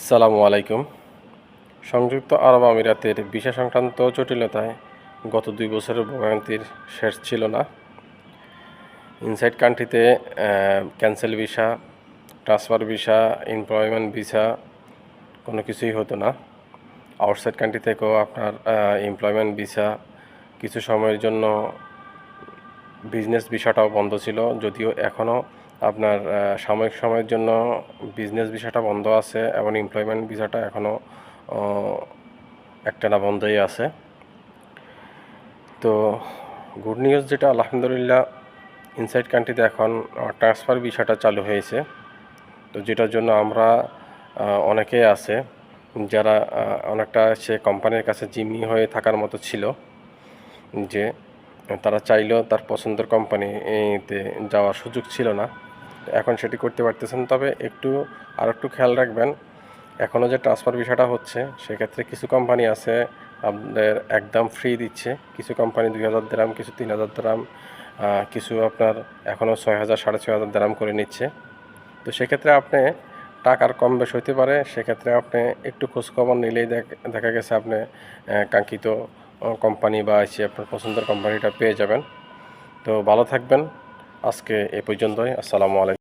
আসসালামু আলাইকুম। সংযুক্ত আরব আমিরাতের ভিসা সংক্রান্ত জটিলতায় গত ২ বছরের ভোগান্তির শেষ ছিল না। ইনসাইড কান্ট্রিতে cancel visa, transfer visa, employment visa কোনো কিছুই হতো না। আউটসাইড কান্ট্রি থেকেও আপনার এমপ্লয়মেন্ট ভিসা, কিছু সময়ের জন্য বিজনেস ভিসাটাও বন্ধ ছিল, যদিও এখনও আপনার সাময়িক সময়ের জন্য বিজনেস ভিসাটা বন্ধ আছে এবং এমপ্লয়মেন্ট ভিসাটা এখনও একটানা বন্ধই আছে। তো গুড নিউজ যেটা, আলহামদুলিল্লাহ ইনসাইড কান্ট্রিতে এখন ট্রান্সফার ভিসাটা চালু হয়েছে। তো যেটার জন্য আমরা অনেকেই আছে যারা অনেকটা সে কোম্পানির কাছে জিম্মি হয়ে থাকার মতো ছিল, যে তারা চাইলেও তার পছন্দের কোম্পানিতে যাওয়ার সুযোগ ছিল না। এখন সেটি করতে পারতেছেন, তবে একটু খেয়াল রাখবেন। এখনও যে ট্রান্সফার ভিসাটা হচ্ছে, সেক্ষেত্রে কিছু কোম্পানি আছে আপনাদের একদম ফ্রি দিচ্ছে, কিছু কোম্পানি ২,০০০ দিরহাম, কিছু ৩,০০০ দিরহাম, কিছু আপনার এখনও ৬,০০০ ৬,৫০০ দিরহাম করে নিচ্ছে। তো সেক্ষেত্রে আপনি টাকার কম বেশ হইতে পারে, সেক্ষেত্রে আপনি একটু খোঁজখবর নিলেই দেখা গেছে আপনি কাঙ্ক্ষিত কোম্পানি বা আপনার পছন্দের কোম্পানিটা পেয়ে যাবেন। তো ভালো থাকবেন। আজকে এ পর্যন্তই। আসসালামু আলাইকুম।